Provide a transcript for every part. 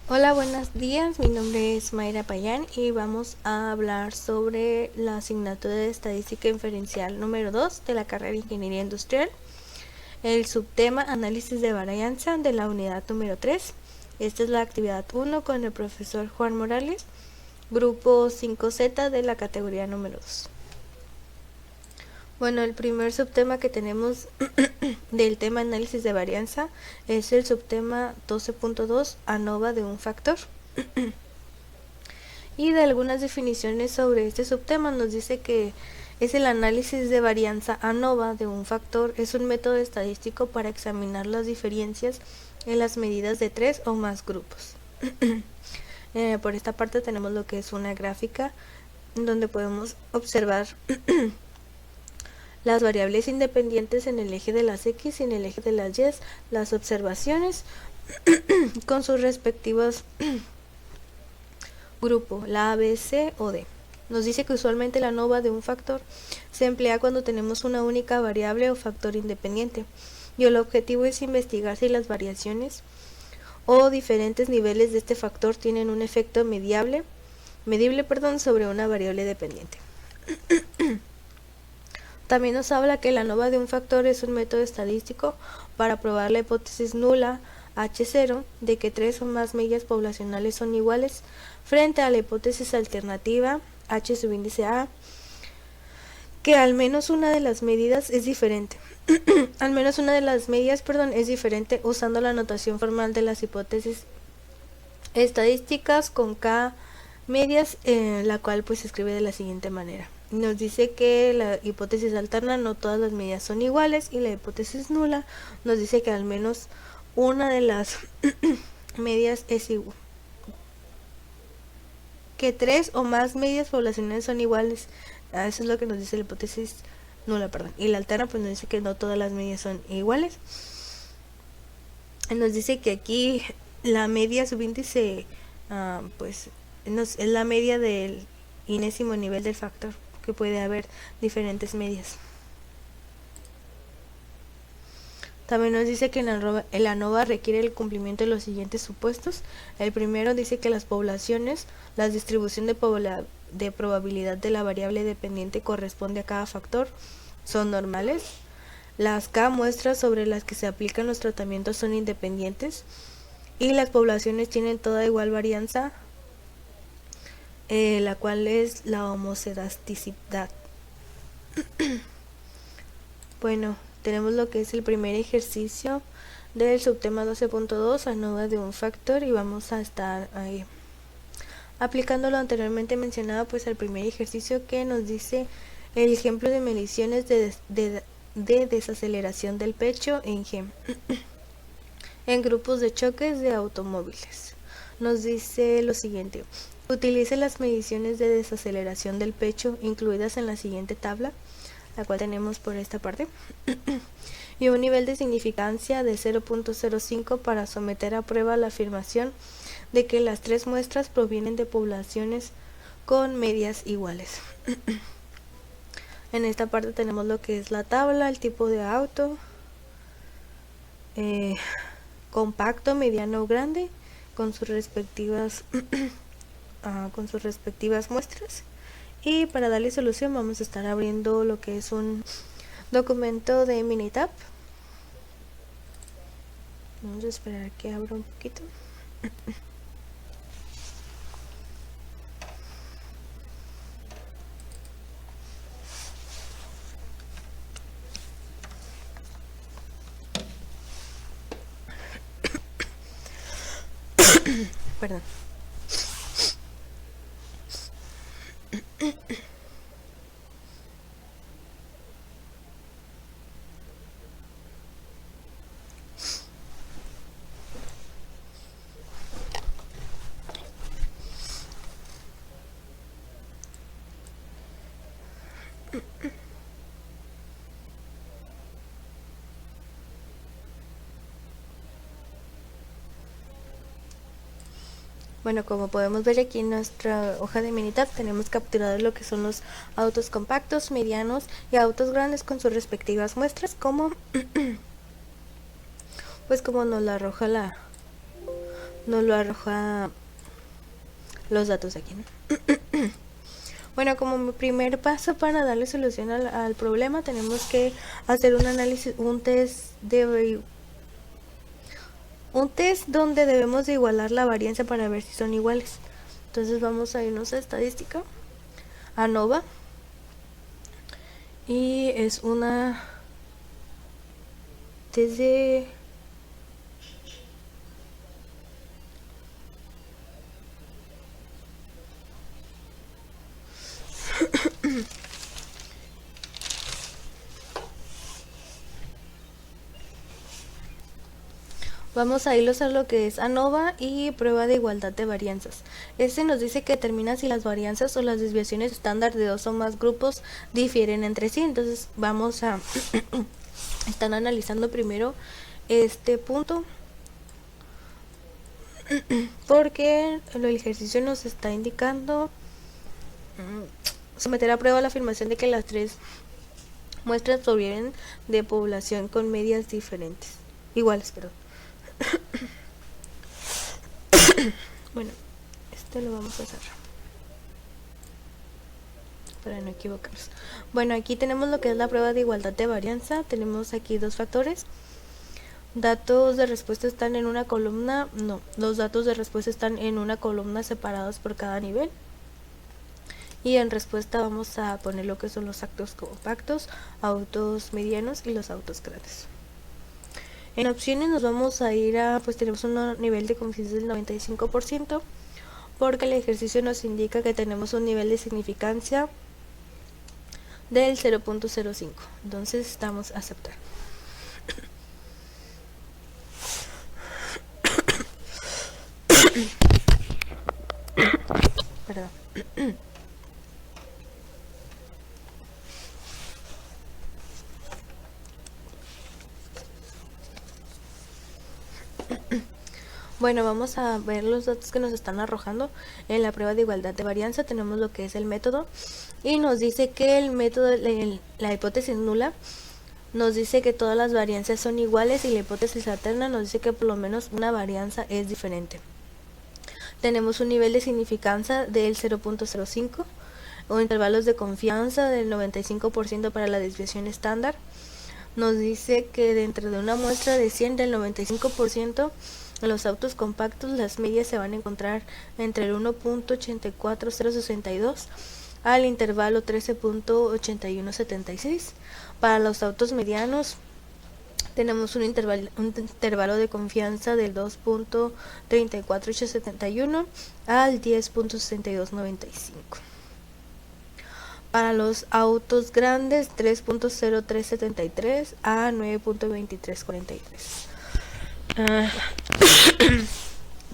Hola, buenos días. Mi nombre es Mayra Payán y vamos a hablar sobre la asignatura de Estadística Inferencial número 2 de la carrera de Ingeniería Industrial. El subtema Análisis de varianza de la unidad número 3. Esta es la actividad 1 con el profesor Juan Morales, grupo 5Z de la categoría número 2. Bueno, el primer subtema que tenemos del tema análisis de varianza es el subtema 12.2 ANOVA de un factor. Y de algunas definiciones sobre este subtema nos dice que es el análisis de varianza ANOVA de un factor, es un método estadístico para examinar las diferencias en las medidas de 3 o más grupos. Por esta parte tenemos lo que es una gráfica donde podemos observar las variables independientes en el eje de las X y en el eje de las Y, las observaciones con sus respectivos grupo, la A, B, C o D. Nos dice que usualmente la ANOVA de un factor se emplea cuando tenemos una única variable o factor independiente, y el objetivo es investigar si las variaciones o diferentes niveles de este factor tienen un efecto medible sobre una variable dependiente. También nos habla que la ANOVA de un factor es un método estadístico para probar la hipótesis nula H0 de que 3 o más medias poblacionales son iguales frente a la hipótesis alternativa H subíndice A, que al menos una de las medidas es diferente. Al menos una de las medias, es diferente usando la notación formal de las hipótesis estadísticas con K medias, la cual pues se escribe de la siguiente manera. Nos dice que la hipótesis alterna no todas las medidas son iguales, y la hipótesis nula nos dice que al menos una de las medias es igual, que 3 o más medias poblacionales son iguales. Eso es lo que nos dice la hipótesis nula, y la alterna pues nos dice que no todas las medias son iguales. Nos dice que aquí la media subíndice pues es la media del enésimo nivel del factor, que puede haber diferentes medias. También nos dice que el ANOVA requiere el cumplimiento de los siguientes supuestos. El primero dice que las poblaciones, la distribución de probabilidad de la variable dependiente corresponde a cada factor, son normales. Las K muestras sobre las que se aplican los tratamientos son independientes, y las poblaciones tienen toda igual varianza, la cual es la homocedasticidad. Bueno, tenemos lo que es el primer ejercicio del subtema 12.2 ANOVA de un factor, y vamos a estar ahí aplicando lo anteriormente mencionado, pues al primer ejercicio, que nos dice el ejemplo de mediciones de desaceleración del pecho en G en grupos de choques de automóviles. Nos dice lo siguiente: utilice las mediciones de desaceleración del pecho incluidas en la siguiente tabla, la cual tenemos por esta parte, y un nivel de significancia de 0.05 para someter a prueba la afirmación de que las tres muestras provienen de poblaciones con medias iguales. En esta parte tenemos lo que es la tabla, el tipo de auto, compacto, mediano o grande, con sus respectivas muestras. Y para darle solución vamos a estar abriendo lo que es un documento de Minitab. Vamos a esperar que abra un poquito. Perdón. Bueno, como podemos ver aquí en nuestra hoja de Minitab, tenemos capturado lo que son los autos compactos, medianos y autos grandes con sus respectivas muestras, como pues como nos la arroja nos lo arroja los datos aquí, ¿no? Bueno, como primer paso para darle solución al problema, tenemos que hacer un análisis, un test donde debemos de igualar la varianza para ver si son iguales. Entonces vamos a irnos a estadística, ANOVA, y es una test de vamos a irlos a lo que es ANOVA y prueba de igualdad de varianzas. Este nos dice que determina si las varianzas o las desviaciones estándar de dos o más grupos difieren entre sí. Entonces vamos a están analizando primero este punto porque el ejercicio nos está indicando someter a prueba la afirmación de que las tres muestras provienen de población con medias iguales, perdón. Bueno, este lo vamos a cerrar para no equivocarnos. Bueno, aquí tenemos lo que es la prueba de igualdad de varianza. Tenemos aquí dos factores. Datos de respuesta están en una columna. No, los datos de respuesta están en una columna separados por cada nivel. Y en respuesta vamos a poner lo que son los autos compactos, autos medianos y los autos grandes. En opciones nos vamos a ir a, pues tenemos un nivel de confianza del 95%, porque el ejercicio nos indica que tenemos un nivel de significancia del 0.05. Entonces damos a aceptar. Perdón. Bueno, vamos a ver los datos que nos están arrojando en la prueba de igualdad de varianza. Tenemos lo que es el método y nos dice que el método, la hipótesis nula, nos dice que todas las varianzas son iguales y la hipótesis alterna nos dice que por lo menos una varianza es diferente. Tenemos un nivel de significancia del 0.05 o intervalos de confianza del 95% para la desviación estándar. Nos dice que dentro de una muestra de 100 del 95%, en los autos compactos las medias se van a encontrar entre el 1.84062 al intervalo 13.8176. Para los autos medianos tenemos un intervalo de confianza del 2.34871 al 10.6295. Para los autos grandes 3.0373 a 9.2343.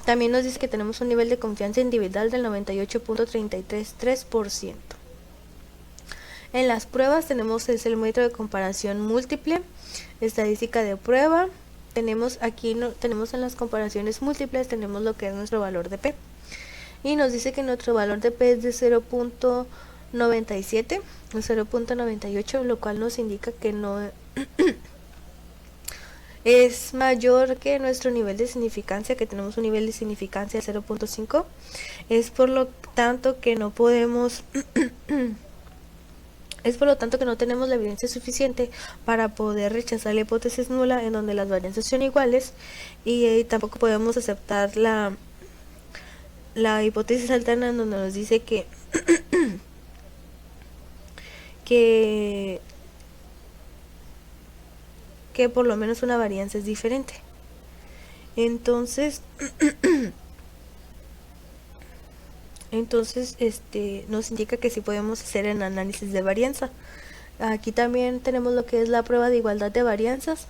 También nos dice que tenemos un nivel de confianza individual del 98.333%. En las pruebas tenemos el método de comparación múltiple, estadística de prueba. Tenemos aquí tenemos en las comparaciones múltiples tenemos lo que es nuestro valor de P. Y nos dice que nuestro valor de P es de 0.97 o 0.98, lo cual nos indica que no es mayor que nuestro nivel de significancia, que tenemos un nivel de significancia de 0.5. Es por lo tanto que no podemos es por lo tanto que no tenemos la evidencia suficiente para poder rechazar la hipótesis nula en donde las varianzas son iguales, y tampoco podemos aceptar la hipótesis alterna en donde nos dice que que por lo menos una varianza es diferente. Entonces nos indica que sí podemos hacer el análisis de varianza. Aquí también tenemos lo que es la prueba de igualdad de varianzas.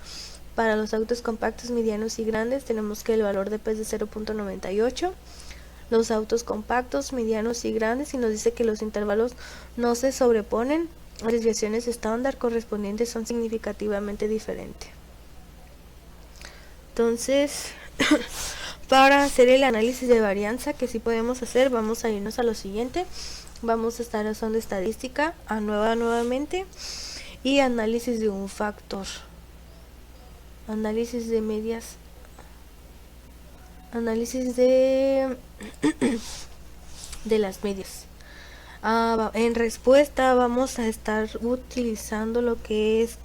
Para los autos compactos, medianos y grandes tenemos que el valor de P es de 0.98. Los autos compactos, medianos y grandes, y nos dice que los intervalos no se sobreponen, las desviaciones estándar correspondientes son significativamente diferentes. Entonces para hacer el análisis de varianza, que sí podemos hacer, vamos a irnos a lo siguiente. Vamos a estar usando estadística, nuevamente, y análisis de un factor, análisis de medias análisis de de las medias. En respuesta vamos a estar utilizando lo que es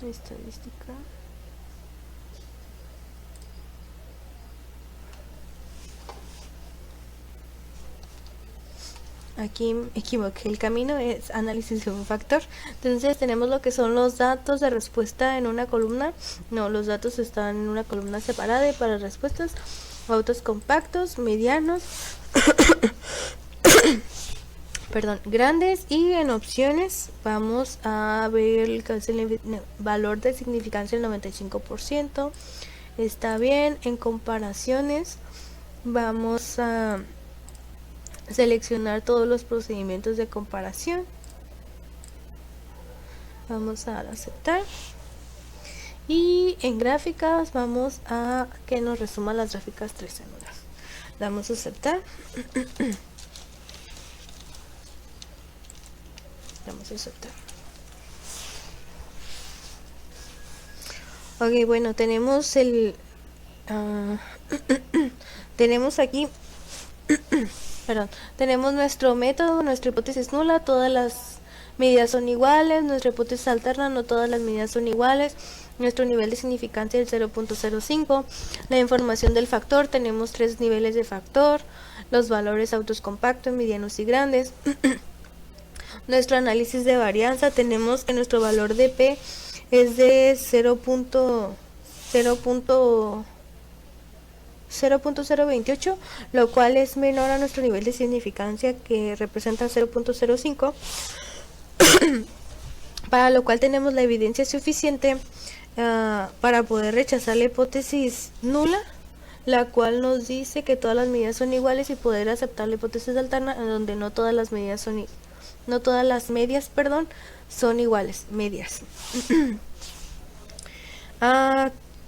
estadística. Aquí me equivoqué, el camino es análisis de un factor. Entonces tenemos lo que son los datos de respuesta en una columna. No, los datos están en una columna separada y para respuestas, autos compactos, medianos, perdón, grandes, y en opciones vamos a ver el valor de significancia del 95%. Está bien. En comparaciones vamos a seleccionar todos los procedimientos de comparación. Vamos a aceptar. Y en gráficas vamos a que nos resuma las gráficas 3 en 1. Damos a aceptar. Damos a aceptar. Ok, bueno, tenemos el tenemos aquí perdón, tenemos nuestro método, nuestra hipótesis nula, todas las medidas son iguales, nuestra hipótesis alterna, no todas las medidas son iguales, nuestro nivel de significancia es 0.05, la información del factor, tenemos 3 niveles de factor, los valores autos compactos, medianos y grandes. Nuestro análisis de varianza, tenemos que nuestro valor de P es de 0.028, lo cual es menor a nuestro nivel de significancia, que representa 0.05, para lo cual tenemos la evidencia suficiente para poder rechazar la hipótesis nula, la cual nos dice que todas las medidas son iguales, y poder aceptar la hipótesis alterna, en donde no todas las medidas son son iguales, medias.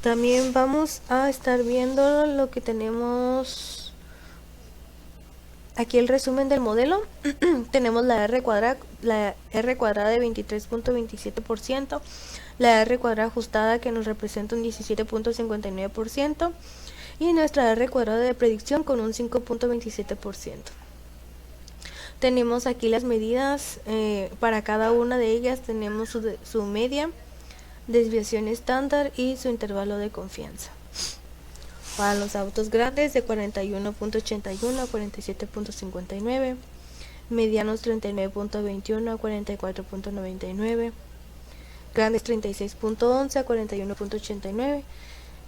También vamos a estar viendo lo que tenemos aquí, el resumen del modelo. Tenemos la R cuadrada de 23.27%, la R cuadrada ajustada, que nos representa un 17.59%, y nuestra R cuadrada de predicción con un 5.27%. Tenemos aquí las medidas para cada una de ellas. Tenemos su media, desviación estándar y su intervalo de confianza. Para los autos grandes, de 41.81 a 47.59, medianos 39.21 a 44.99, grandes 36.11 a 41.89,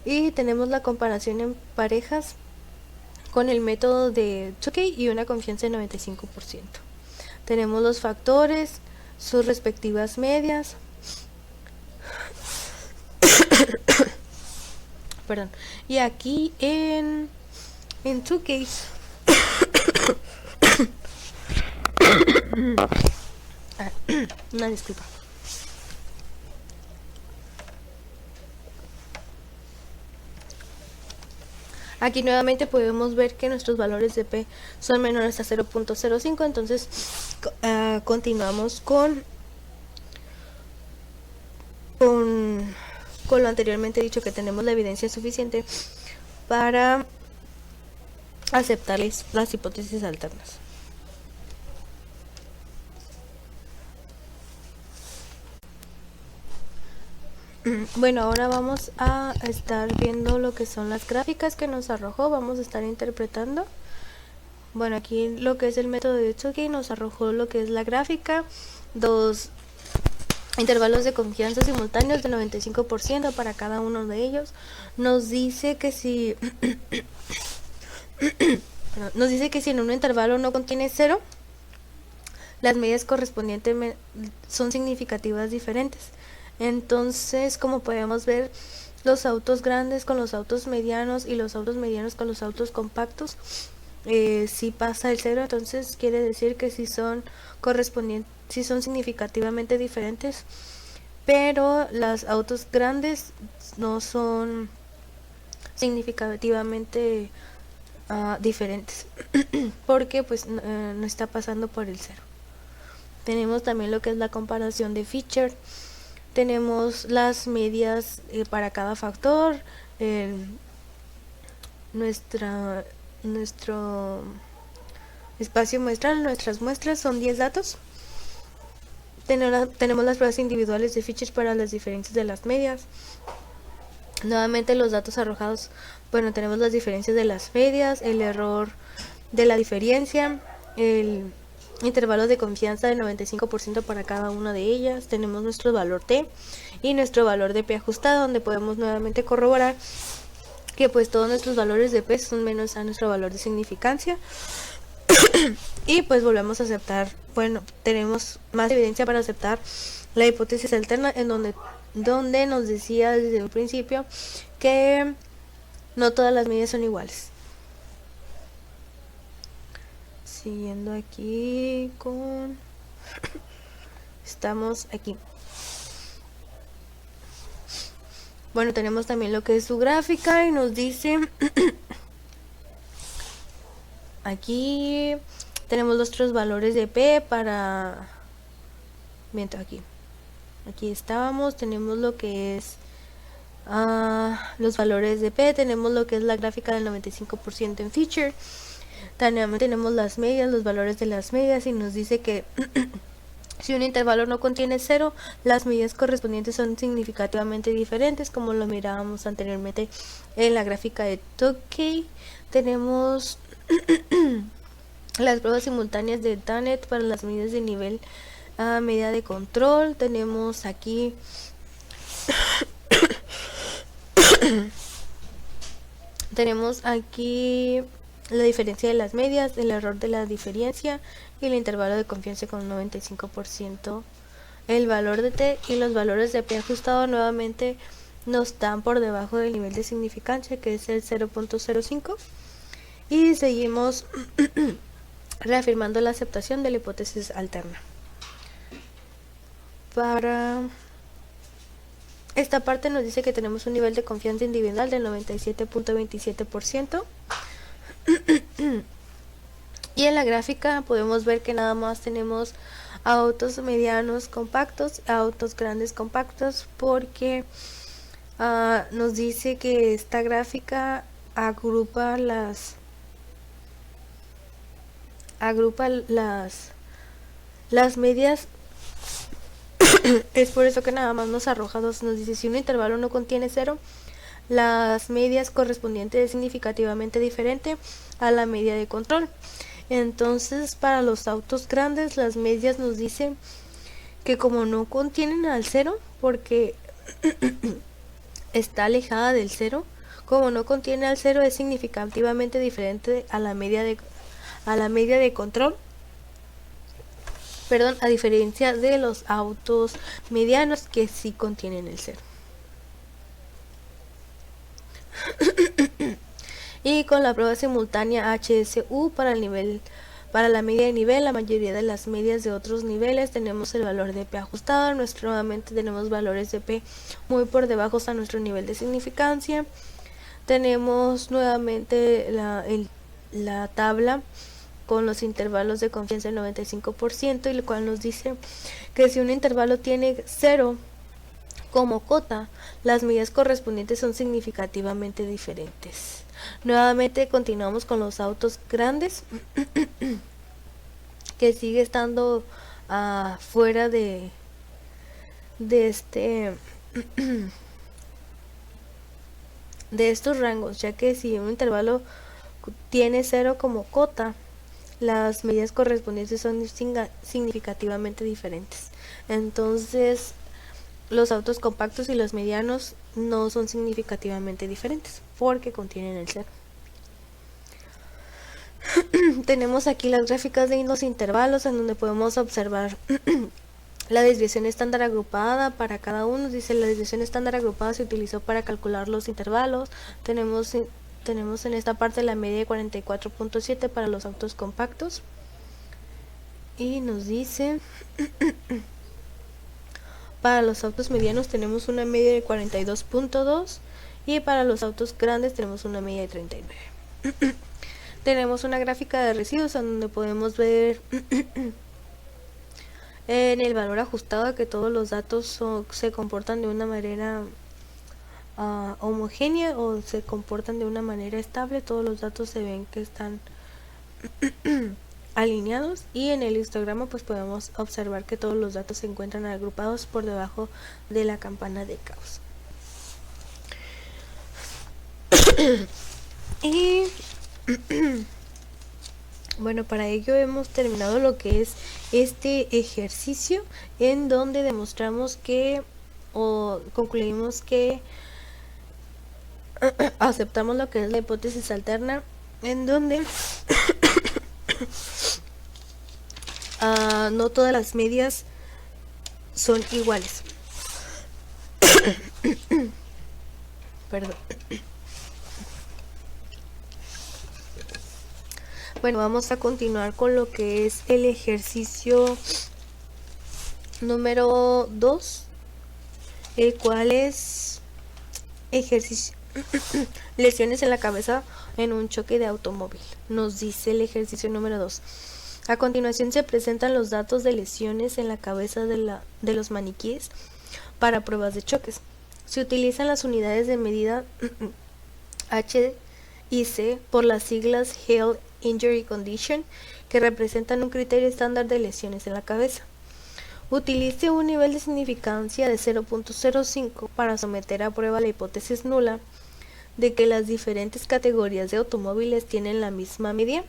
y tenemos la comparación en parejas con el método de Tukey y una confianza de 95%. Tenemos los factores, sus respectivas medias. Perdón. Y aquí en Tukey una disculpa. Aquí nuevamente podemos ver que nuestros valores de P son menores a 0.05, entonces continuamos con lo anteriormente dicho, que tenemos la evidencia suficiente para aceptarles las hipótesis alternas. Bueno, ahora vamos a estar viendo lo que son las gráficas que nos arrojó. Vamos a estar interpretando. Bueno, aquí lo que es el método de Tukey nos arrojó lo que es la gráfica, 2 intervalos de confianza simultáneos de 95% para cada uno de ellos. Nos dice que si en un intervalo no contiene 0, las medidas correspondientes son significativas diferentes. Entonces, como podemos ver, los autos grandes con los autos medianos y los autos medianos con los autos compactos, si pasa el 0, entonces quiere decir que si son significativamente diferentes, pero los autos grandes no son significativamente diferentes porque pues no está pasando por el 0. Tenemos también lo que es la comparación de feature. Tenemos las medias para cada factor. Nuestro espacio muestral, nuestras muestras son 10 datos. Tenemos las pruebas individuales de features para las diferencias de las medias. Nuevamente los datos arrojados, bueno, tenemos las diferencias de las medias, el error de la diferencia, el intervalo de confianza de 95% para cada una de ellas. Tenemos nuestro valor T y nuestro valor de P ajustado, donde podemos nuevamente corroborar que pues todos nuestros valores de P son menos a nuestro valor de significancia. Y pues volvemos a aceptar, bueno, tenemos más evidencia para aceptar la hipótesis alterna, en donde nos decía desde un principio que no todas las medidas son iguales. Siguiendo aquí con... Estamos aquí. Bueno, tenemos también lo que es su gráfica y nos dice... Aquí tenemos nuestros valores de P para... Miento, aquí estábamos, tenemos lo que es los valores de P, tenemos lo que es la gráfica del 95% en feature. También tenemos las medias, los valores de las medias, y nos dice que si un intervalo no contiene 0, las medidas correspondientes son significativamente diferentes, como lo mirábamos anteriormente en la gráfica de Tukey. Tenemos las pruebas simultáneas de Dunnett para las medidas de nivel a medida de control. Tenemos aquí la diferencia de las medias, el error de la diferencia y el intervalo de confianza con 95%, el valor de T y los valores de P ajustado nuevamente nos dan por debajo del nivel de significancia, que es el 0.05, y seguimos reafirmando la aceptación de la hipótesis alterna. Para esta parte nos dice que tenemos un nivel de confianza individual del 97.27%. Y en la gráfica podemos ver que nada más tenemos autos medianos compactos, autos grandes compactos, porque nos dice que esta gráfica agrupa las medias. Es por eso que nada más nos arroja 2. Nos dice si un intervalo no contiene 0, las medias correspondientes es significativamente diferente a la media de control. Entonces, para los autos grandes, las medias nos dicen que como no contienen al 0, porque está alejada del 0, como no contiene al 0, es significativamente diferente a la media de control. Perdón, a diferencia de los autos medianos que sí contienen el 0. Y con la prueba simultánea HSU para la media de nivel, la mayoría de las medias de otros niveles tenemos el valor de P ajustado. Nuevamente tenemos valores de P muy por debajo a nuestro nivel de significancia. Tenemos nuevamente la tabla con los intervalos de confianza del 95%, y lo cual nos dice que si un intervalo tiene 0 como cota, las medidas correspondientes son significativamente diferentes. Nuevamente continuamos con los autos grandes, que sigue estando fuera de estos rangos, ya que si un intervalo tiene 0 como cota, las medidas correspondientes son significativamente diferentes. Entonces, los autos compactos y los medianos no son significativamente diferentes porque contienen el 0. Tenemos aquí las gráficas de los intervalos, en donde podemos observar la desviación estándar agrupada para cada uno. Dice la desviación estándar agrupada se utilizó para calcular los intervalos. Tenemos en esta parte la media de 44.7 para los autos compactos, y nos dice para los autos medianos tenemos una media de 42.2 y para los autos grandes tenemos una media de 39. tenemos una gráfica de residuos en donde podemos ver en el valor ajustado que todos los datos se comportan de una manera homogénea o se comportan de una manera estable. Todos los datos se ven que están alineados, y en el histograma pues podemos observar que todos los datos se encuentran agrupados por debajo de la campana de Gauss. Y bueno, para ello hemos terminado lo que es este ejercicio, en donde demostramos que o concluimos que aceptamos lo que es la hipótesis alterna, en donde no todas las medias son iguales. Perdón. Bueno, vamos a continuar con lo que es el ejercicio número 2, el cual es ejercicio lesiones en la cabeza en un choque de automóvil. Nos dice el ejercicio número 2. A continuación se presentan los datos de lesiones en la cabeza de los maniquíes para pruebas de choques. Se utilizan las unidades de medida H y C por las siglas Head Injury Condition, que representan un criterio estándar de lesiones en la cabeza. Utilice un nivel de significancia de 0.05 para someter a prueba la hipótesis nula de que las diferentes categorías de automóviles tienen la misma medida.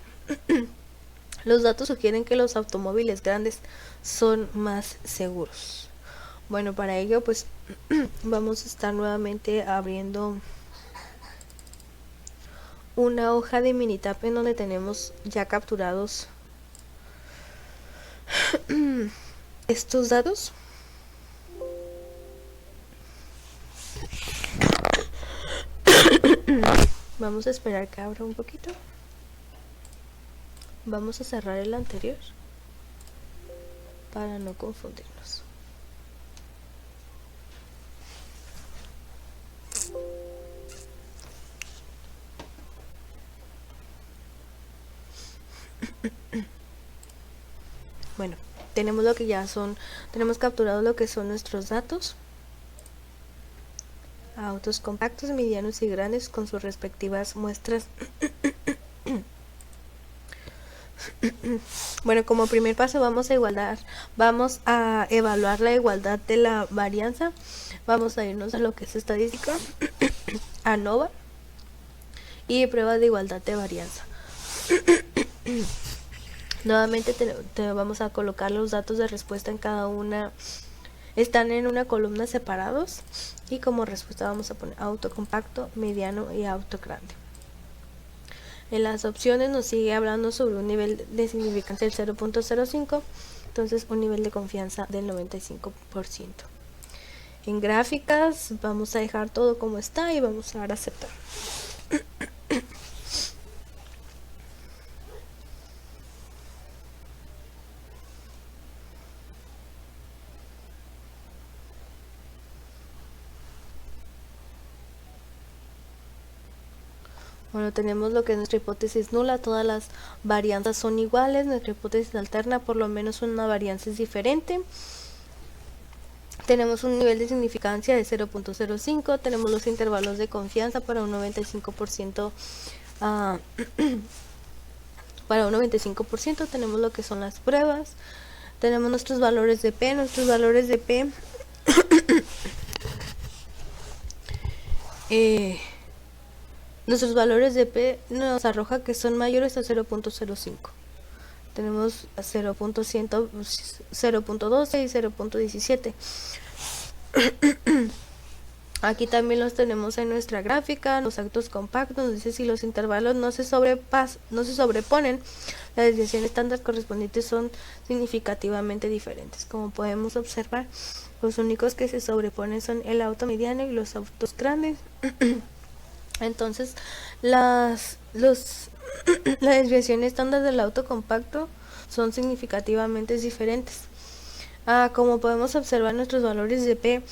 Los datos sugieren que los automóviles grandes son más seguros. Bueno, para ello pues vamos a estar nuevamente abriendo una hoja de Minitab en donde tenemos ya capturados estos datos. Vamos a esperar que abra un poquito. Vamos a cerrar el anterior para no confundirnos. Bueno, tenemos lo que ya son, tenemos capturado lo que son nuestros datos. Autos compactos, medianos y grandes con sus respectivas muestras. Bueno, como primer paso vamos a evaluar la igualdad de la varianza. Vamos a irnos a lo que es estadística, ANOVA y prueba de igualdad de varianza. Nuevamente vamos a colocar los datos de respuesta en cada una. Están en una columna separados, y como respuesta vamos a poner auto compacto, mediano y auto grande. En las opciones nos sigue hablando sobre un nivel de significancia del 0.05, entonces un nivel de confianza del 95%. En gráficas vamos a dejar todo como está y vamos a dar a aceptar. Bueno, tenemos lo que es nuestra hipótesis nula, todas las varianzas son iguales. Nuestra hipótesis alterna, por lo menos una varianza es diferente. Tenemos un nivel de significancia de 0.05, tenemos los intervalos de confianza para un 95%. Para un 95% tenemos lo que son las pruebas. Tenemos nuestros valores de P, nuestros valores de P nos arroja que son mayores a 0.05. Tenemos 0.12 y 0.17. Aquí también los tenemos en nuestra gráfica. Los autos compactos nos dice si los intervalos no se sobreponen, la desviación estándar correspondientes son significativamente diferentes. Como podemos observar, los únicos que se sobreponen son el auto mediano y los autos grandes. Entonces la desviación estándar del auto compacto son significativamente diferentes. Como podemos observar, nuestros valores de P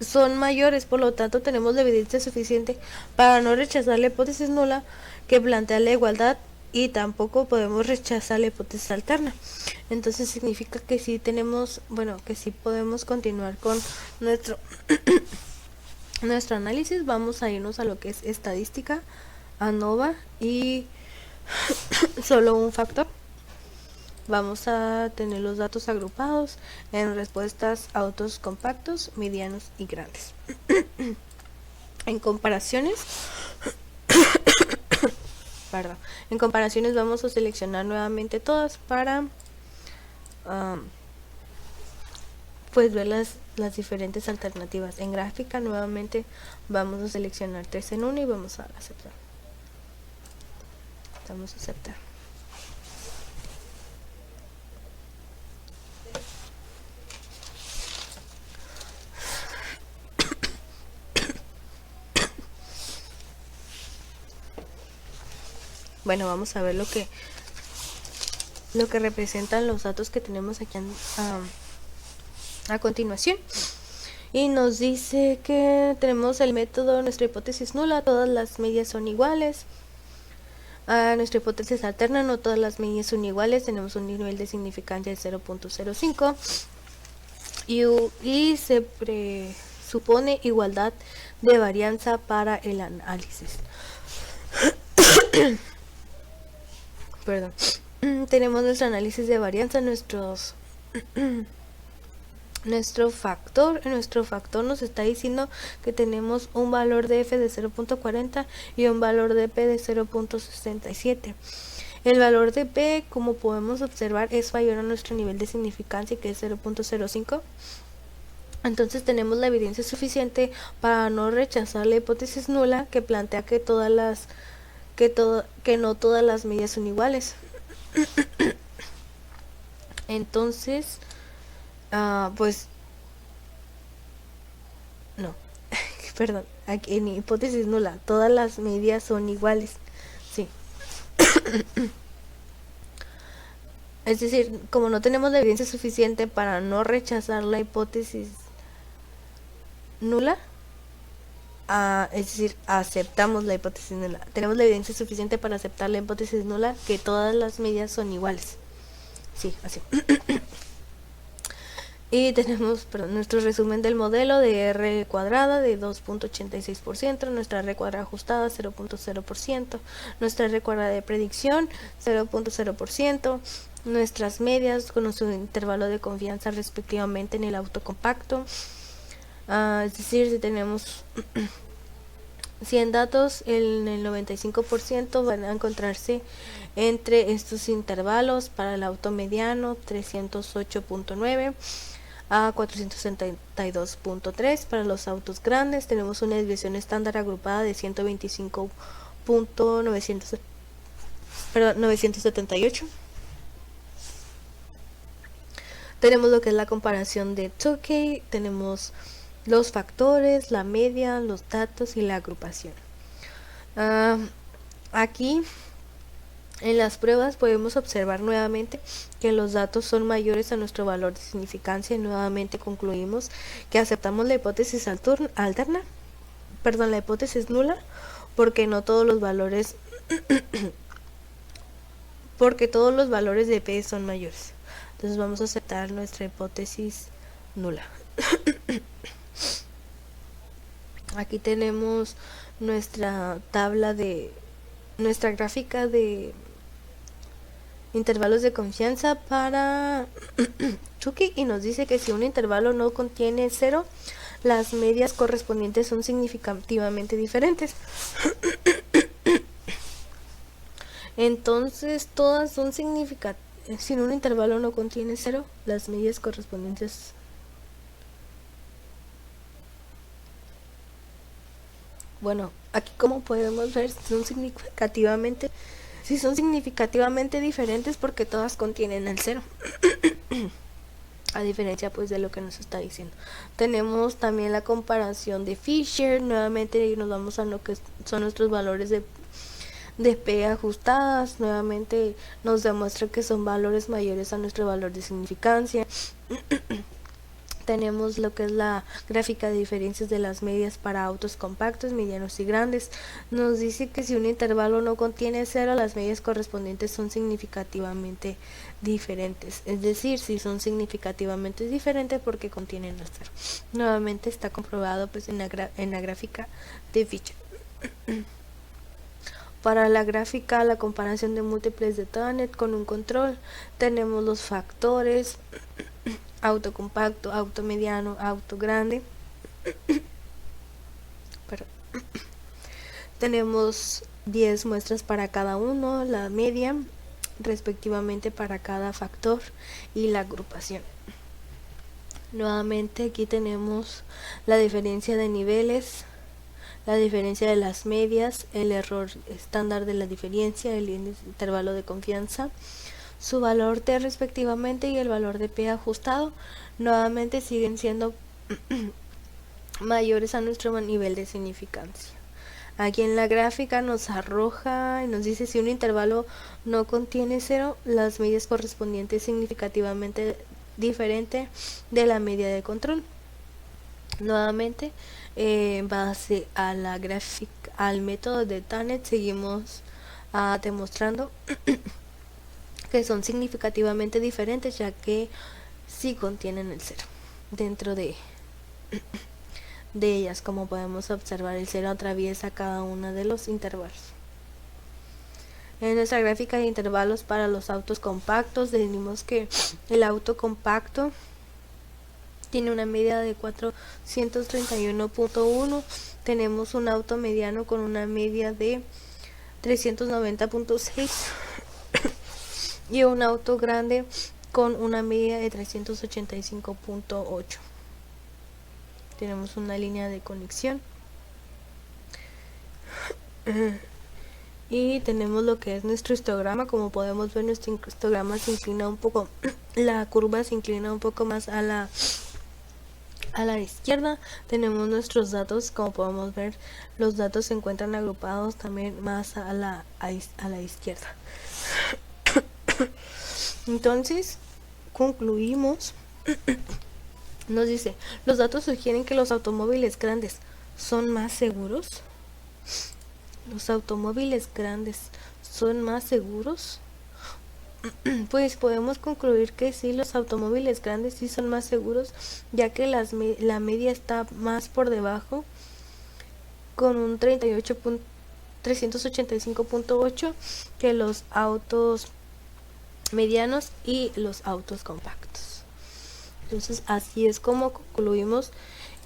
son mayores, por lo tanto tenemos la evidencia suficiente para no rechazar la hipótesis nula que plantea la igualdad, y tampoco podemos rechazar la hipótesis alterna. Entonces significa que sí tenemos, bueno, que sí podemos continuar con nuestro nuestro análisis. Vamos a irnos a lo que es estadística, ANOVA y solo un factor. Vamos a tener los datos agrupados en respuestas a autos compactos, medianos y grandes. En comparaciones, perdón, en comparaciones vamos a seleccionar nuevamente todas para pues ver las diferentes alternativas. En gráfica nuevamente vamos a seleccionar 3 en 1 y vamos a aceptar. Vamos a aceptar. Bueno, vamos a ver lo que representan los datos que tenemos aquí a continuación. Y nos dice que tenemos el método, nuestra hipótesis nula, todas las medias son iguales. Nuestra hipótesis alterna, no todas las medias son iguales, tenemos un nivel de significancia de 0.05 y se presupone igualdad de varianza para el análisis. Perdón. Tenemos nuestro análisis de varianza, nuestro factor. Nuestro factor nos está diciendo que tenemos un valor de f de 0.40 y un valor de p de 0.67. El valor de p, como podemos observar, es mayor a nuestro nivel de significancia, que es 0.05. Entonces tenemos la evidencia suficiente para no rechazar la hipótesis nula que plantea que no todas las medias son iguales. Entonces, pues no, perdón, aquí en hipótesis nula todas las medias son iguales, sí. Es decir, como no tenemos la evidencia suficiente para no rechazar la hipótesis nula, es decir, aceptamos la hipótesis nula. Tenemos la evidencia suficiente para aceptar la hipótesis nula que todas las medias son iguales. Sí, así. Y tenemos, nuestro resumen del modelo de R cuadrada de 2.86%, nuestra R cuadrada ajustada 0.0%, nuestra R cuadrada de predicción 0.0%, nuestras medias con su intervalo de confianza respectivamente en el autocompacto. Es decir, si tenemos 100 datos, el 95% van a encontrarse entre estos intervalos. Para el auto mediano 308.9 a 472.3. Para los autos grandes tenemos una desviación estándar agrupada de 125.978. Tenemos lo que es la comparación de Tukey, tenemos los factores, la media, los datos y la agrupación. Aquí en las pruebas podemos observar nuevamente que los datos son mayores a nuestro valor de significancia y nuevamente concluimos que aceptamos la hipótesis alterna, la hipótesis nula, porque no todos los valores porque todos los valores de p son mayores. Entonces vamos a aceptar nuestra hipótesis nula. Aquí tenemos nuestra tabla de nuestra gráfica de intervalos de confianza para Tukey, y nos dice que si un intervalo no contiene 0, las medias correspondientes son significativamente diferentes. Entonces todas son significativas. Si un intervalo no contiene 0, las medias correspondientes aquí como podemos ver son significativamente diferentes porque todas contienen el 0. A diferencia pues de lo que nos está diciendo. Tenemos también la comparación de Fisher. Nuevamente nos vamos a lo que son nuestros valores de P ajustadas. Nuevamente nos demuestra que son valores mayores a nuestro valor de significancia. tenemos lo que es la gráfica de diferencias de las medias para autos compactos, medianos y grandes. Nos dice que si un intervalo no contiene cero, las medias correspondientes son significativamente diferentes. Es decir, si son significativamente diferentes porque contienen los cero. Nuevamente está comprobado pues en la gráfica de Fisher. Para la gráfica, la comparación de múltiples de Tannet con un control, tenemos los factores auto compacto, auto mediano, auto grande. Tenemos 10 muestras para cada uno, la media respectivamente para cada factor y la agrupación. Nuevamente aquí tenemos la diferencia de niveles, la diferencia de las medias, el error estándar de la diferencia, el intervalo de confianza, su valor T respectivamente y el valor de P ajustado. Nuevamente siguen siendo mayores a nuestro nivel de significancia. Aquí en la gráfica nos arroja y nos dice si un intervalo no contiene cero, las medias correspondientes significativamente diferente de la media de control. Nuevamente, en base a la gráfica, al método de Tannet, seguimos demostrando que son significativamente diferentes, ya que sí contienen el cero dentro de ellas. Como podemos observar, el cero atraviesa cada uno de los intervalos. En nuestra gráfica de intervalos para los autos compactos, decimos que el auto compacto tiene una media de 431.1. Tenemos un auto mediano con una media de 390.6 y un auto grande con una media de 385.8. Tenemos una línea de conexión y tenemos lo que es nuestro histograma. Como podemos ver, nuestro histograma se inclina un poco, la curva se inclina un poco más a la izquierda. Tenemos nuestros datos, como podemos ver, los datos se encuentran agrupados también más a la izquierda. Entonces, concluimos. Nos dice, los datos sugieren que los automóviles grandes son más seguros. Los automóviles grandes son más seguros. Pues podemos concluir que sí, los automóviles grandes sí son más seguros, ya que la media está más por debajo, con un 385.8 que los autos medianos y los autos compactos. Entonces así es como concluimos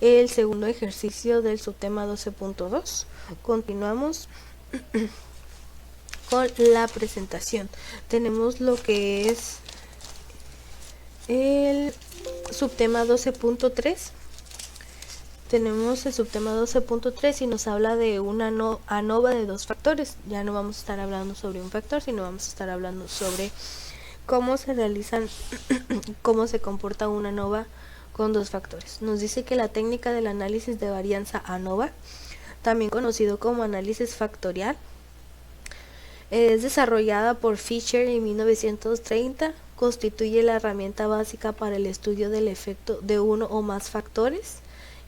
el segundo ejercicio del subtema 12.2. Continuamos con la presentación. Tenemos lo que es el subtema 12.3. Tenemos el subtema 12.3 y nos habla de una ANOVA de dos factores. Ya no vamos a estar hablando sobre un factor, sino vamos a estar hablando sobre cómo se realizan, cómo se comporta una ANOVA con dos factores. Nos dice que la técnica del análisis de varianza ANOVA, también conocido como análisis factorial, es desarrollada por Fisher en 1930. Constituye la herramienta básica para el estudio del efecto de uno o más factores,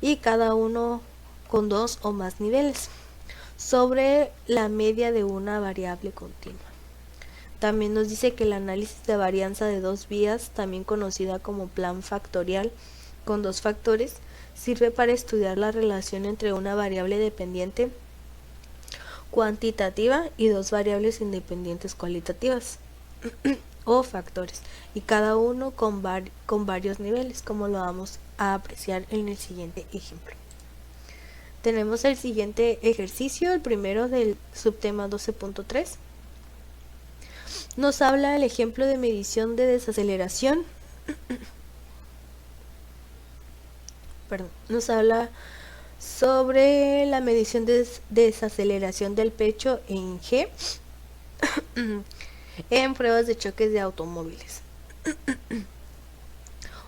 y cada uno con dos o más niveles, sobre la media de una variable continua. También nos dice que el análisis de varianza de dos vías, también conocida como plan factorial con dos factores, sirve para estudiar la relación entre una variable dependiente cuantitativa y dos variables independientes cualitativas o factores, y cada uno con varios niveles, como lo vamos a apreciar en el siguiente ejemplo. Tenemos el siguiente ejercicio, el primero del subtema 12.3. Nos habla el ejemplo de medición de desaceleración. Nos habla sobre la medición de desaceleración del pecho en G en pruebas de choques de automóviles.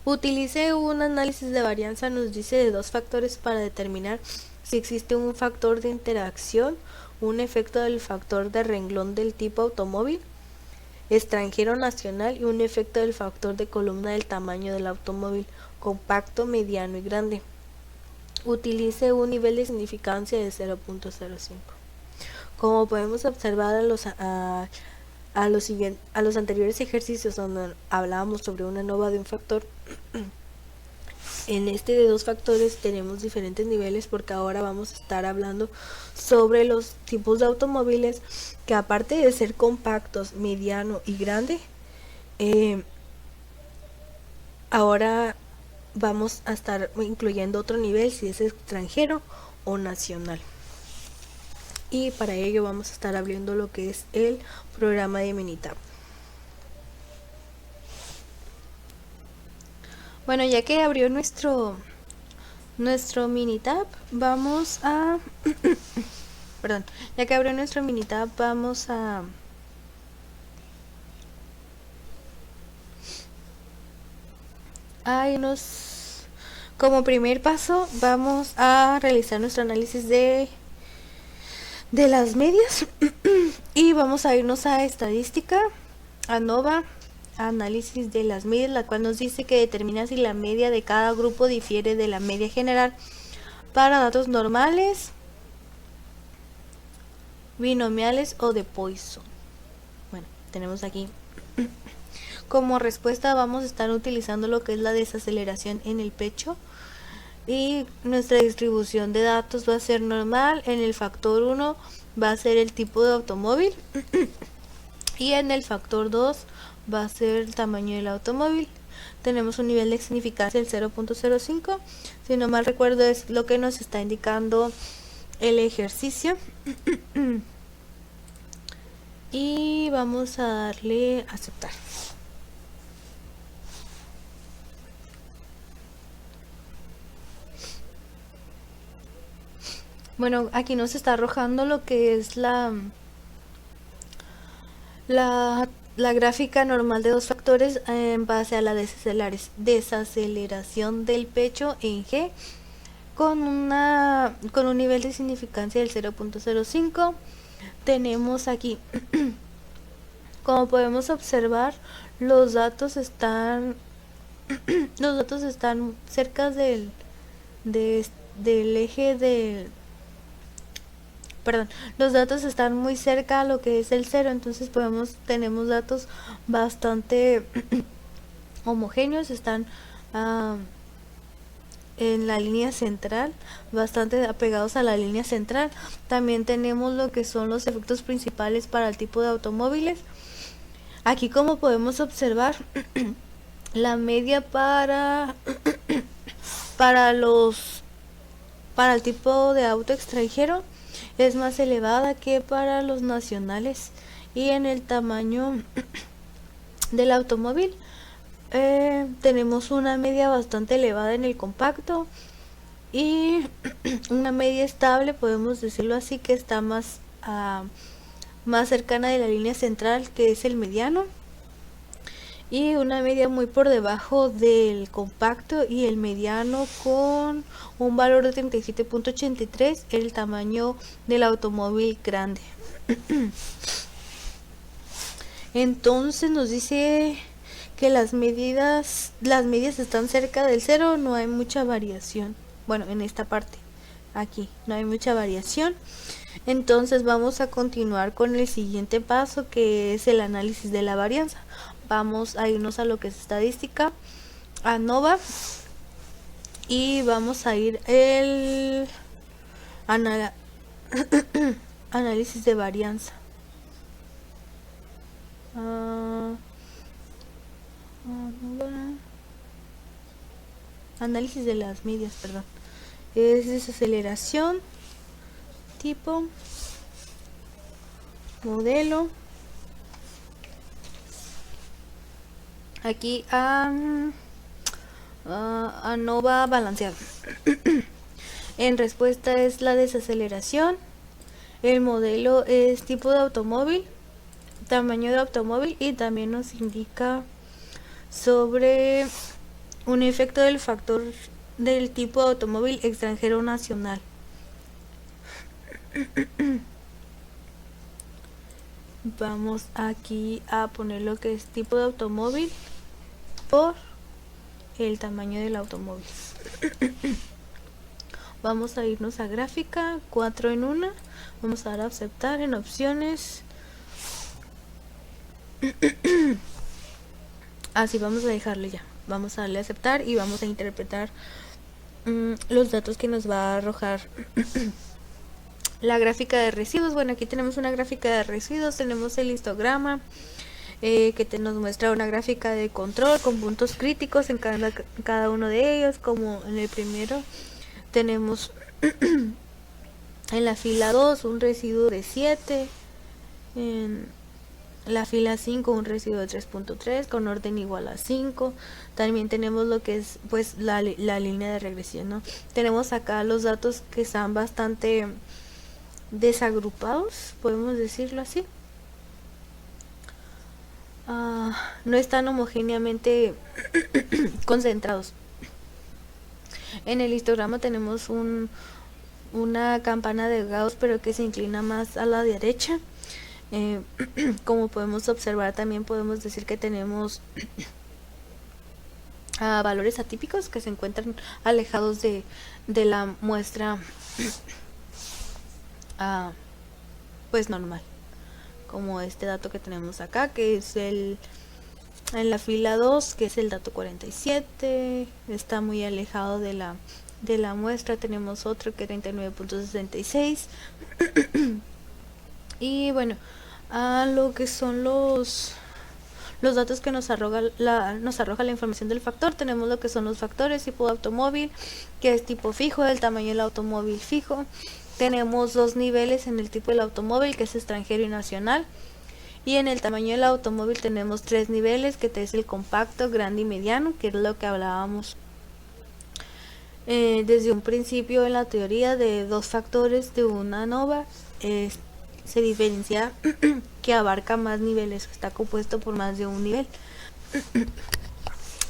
Utilice un análisis de varianza, nos dice, de dos factores para determinar si existe un factor de interacción, un efecto del factor de renglón del tipo automóvil. extranjero nacional y un efecto del factor de columna del tamaño del automóvil, compacto, mediano y grande. Utilice un nivel de significancia de 0.05. Como podemos observar a los anteriores ejercicios donde hablábamos sobre una ANOVA de un factor, en este de dos factores tenemos diferentes niveles porque ahora vamos a estar hablando sobre los tipos de automóviles que, aparte de ser compactos, mediano y grande, ahora vamos a estar incluyendo otro nivel si es extranjero o nacional. Y para ello vamos a estar abriendo lo que es el programa de Minitab. Bueno, ya que abrió nuestro Minitab, vamos a perdón, ya que abrió nuestro Minitab, vamos a como primer paso vamos a realizar nuestro análisis de las medias y vamos a irnos a estadística, ANOVA, análisis de las medias, la cual nos dice que determina si la media de cada grupo difiere de la media general para datos normales, binomiales o de Poisson. Bueno, tenemos aquí como respuesta vamos a estar utilizando lo que es la desaceleración en el pecho, y nuestra distribución de datos va a ser normal. En el factor 1 va a ser el tipo de automóvil y en el factor 2 va a ser el tamaño del automóvil. Tenemos un nivel de significancia del 0.05. Si no mal recuerdo, es lo que nos está indicando el ejercicio. Y vamos a darle a aceptar. Bueno, aquí nos está arrojando lo que es la gráfica normal de dos factores en base a la desaceleración del pecho en G con un nivel de significancia del 0.05. Tenemos aquí, como podemos observar, los datos están cerca del eje del los datos están muy cerca a lo que es el 0, entonces tenemos datos bastante homogéneos, están en la línea central, bastante apegados a la línea central. También tenemos lo que son los efectos principales para el tipo de automóviles. Aquí, como podemos observar, la media para el tipo de auto extranjero es más elevada que para los nacionales, y en el tamaño del automóvil tenemos una media bastante elevada en el compacto y una media estable, podemos decirlo así, que está más cercana de la línea central, que es el mediano, y una media muy por debajo del compacto y el mediano, con un valor de 37.83, el tamaño del automóvil grande. Entonces nos dice que las medias están cerca del 0, no hay mucha variación. Bueno, en esta parte, aquí, no hay mucha variación. Entonces vamos a continuar con el siguiente paso, que es el análisis de la varianza. Vamos a irnos a lo que es estadística, ANOVA, y vamos a ir el análisis de varianza. Análisis de las medias, perdón. Es desaceleración, tipo, modelo. Aquí ANOVA balanceado. En respuesta es la desaceleración. El modelo es tipo de automóvil, tamaño de automóvil, y también nos indica sobre un efecto del factor del tipo de automóvil extranjero nacional. Vamos aquí a poner lo que es tipo de automóvil por el tamaño del automóvil. Vamos a irnos a gráfica, 4 en 1. Vamos a dar a aceptar en opciones. Así vamos a dejarle ya. Vamos a darle a aceptar y vamos a interpretar los datos que nos va a arrojar la gráfica de residuos. Bueno, aquí tenemos una gráfica de residuos, tenemos el histograma que nos muestra una gráfica de control con puntos críticos en cada uno de ellos. Como en el primero tenemos en la fila 2 un residuo de 7, en la fila 5 un residuo de 3.3 con orden igual a 5. También tenemos lo que es pues la línea de regresión, ¿no? Tenemos acá los datos que están bastante desagrupados, podemos decirlo así. No están homogéneamente concentrados. En el histograma tenemos una campana de Gauss, pero que se inclina más a la derecha. Como podemos observar, también podemos decir que tenemos valores atípicos que se encuentran alejados de la muestra pues normal, como este dato que tenemos acá, que es en la fila 2, que es el dato 47, está muy alejado de la muestra. Tenemos otro que es 39.66 y bueno, a lo que son los datos que nos arroja la información del factor, tenemos lo que son los factores: tipo de automóvil, que es tipo fijo, el tamaño del automóvil fijo. Tenemos dos niveles en el tipo del automóvil, que es extranjero y nacional. Y en el tamaño del automóvil tenemos tres niveles, que es el compacto, grande y mediano, que es lo que hablábamos desde un principio en la teoría de dos factores de una ANOVA. Se diferencia que abarca más niveles, está compuesto por más de un nivel.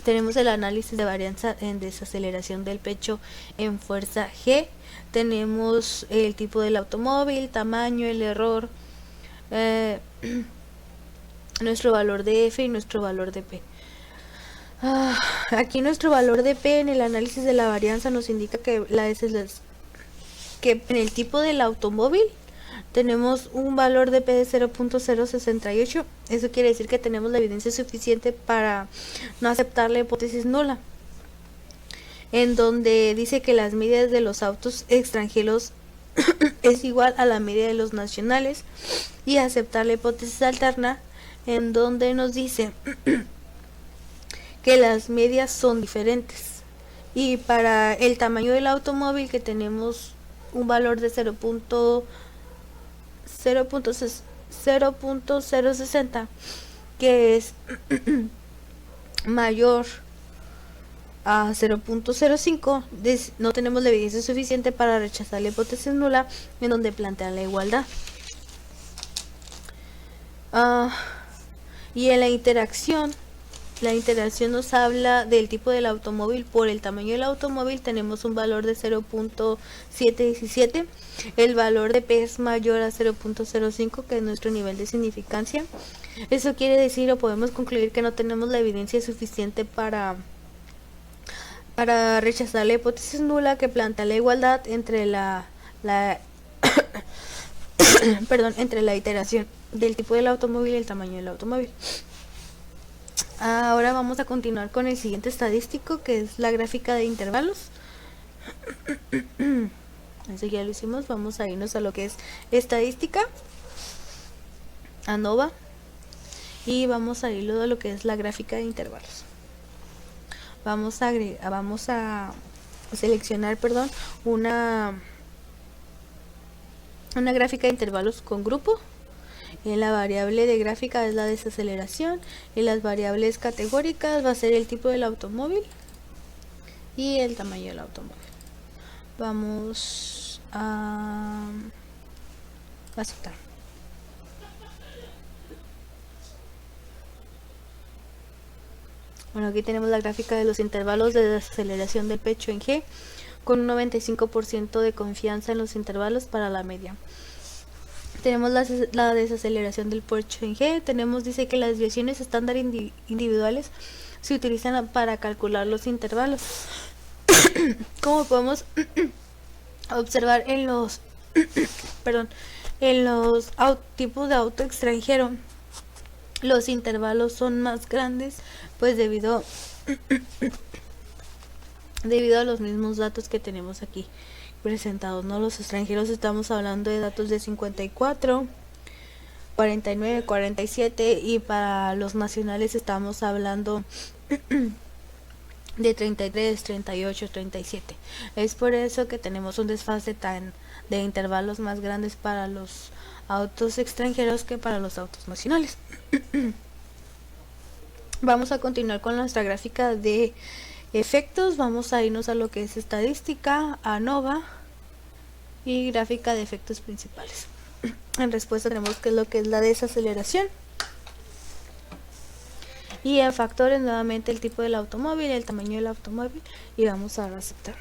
Tenemos el análisis de varianza en desaceleración del pecho en fuerza G. Tenemos el tipo del automóvil, tamaño, el error, nuestro valor de F y nuestro valor de P. Aquí nuestro valor de P en el análisis de la varianza nos indica que en el tipo del automóvil tenemos un valor de P de 0.068. Eso quiere decir que tenemos la evidencia suficiente para no aceptar la hipótesis nula, en donde dice que las medidas de los autos extranjeros es igual a la media de los nacionales, y aceptar la hipótesis alterna, en donde nos dice que las medias son diferentes. Y para el tamaño del automóvil, que tenemos un valor de 0.060, que es mayor a 0.05, no tenemos la evidencia suficiente para rechazar la hipótesis nula, en donde plantea la igualdad. Y en la interacción nos habla del tipo del automóvil por el tamaño del automóvil. Tenemos un valor de 0.717. El valor de P es mayor a 0.05, que es nuestro nivel de significancia. Eso quiere decir, o podemos concluir, que no tenemos la evidencia suficiente para rechazar la hipótesis nula, que plantea la igualdad entre entre la iteración del tipo del automóvil y el tamaño del automóvil. Ahora vamos a continuar con el siguiente estadístico, que es la gráfica de intervalos. Eso ya lo hicimos. Vamos a irnos a lo que es estadística, ANOVA, y vamos a irlo a lo que es la gráfica de intervalos. Vamos a seleccionar, una gráfica de intervalos con grupo. La variable de gráfica es la desaceleración, y las variables categóricas va a ser el tipo del automóvil y el tamaño del automóvil. Vamos a aceptar. Bueno, aquí tenemos la gráfica de los intervalos de desaceleración del pecho en G, con un 95% de confianza en los intervalos para la media. tenemos la desaceleración del pecho en G. Tenemos, dice que las desviaciones estándar individuales se utilizan para calcular los intervalos. Como podemos observar en los tipos de auto extranjero, los intervalos son más grandes, pues debido a los mismos datos que tenemos aquí presentados, ¿no? Los extranjeros estamos hablando de datos de 54, 49, 47, y para los nacionales estamos hablando de 33, 38, 37. Es por eso que tenemos un desfase de intervalos más grandes para los autos extranjeros que para los autos nacionales. Vamos a continuar con nuestra gráfica de efectos. Vamos a irnos a lo que es estadística, ANOVA y gráfica de efectos principales. En respuesta tenemos que es lo que es la desaceleración. Y en factores, nuevamente el tipo del automóvil, el tamaño del automóvil, y vamos a aceptar.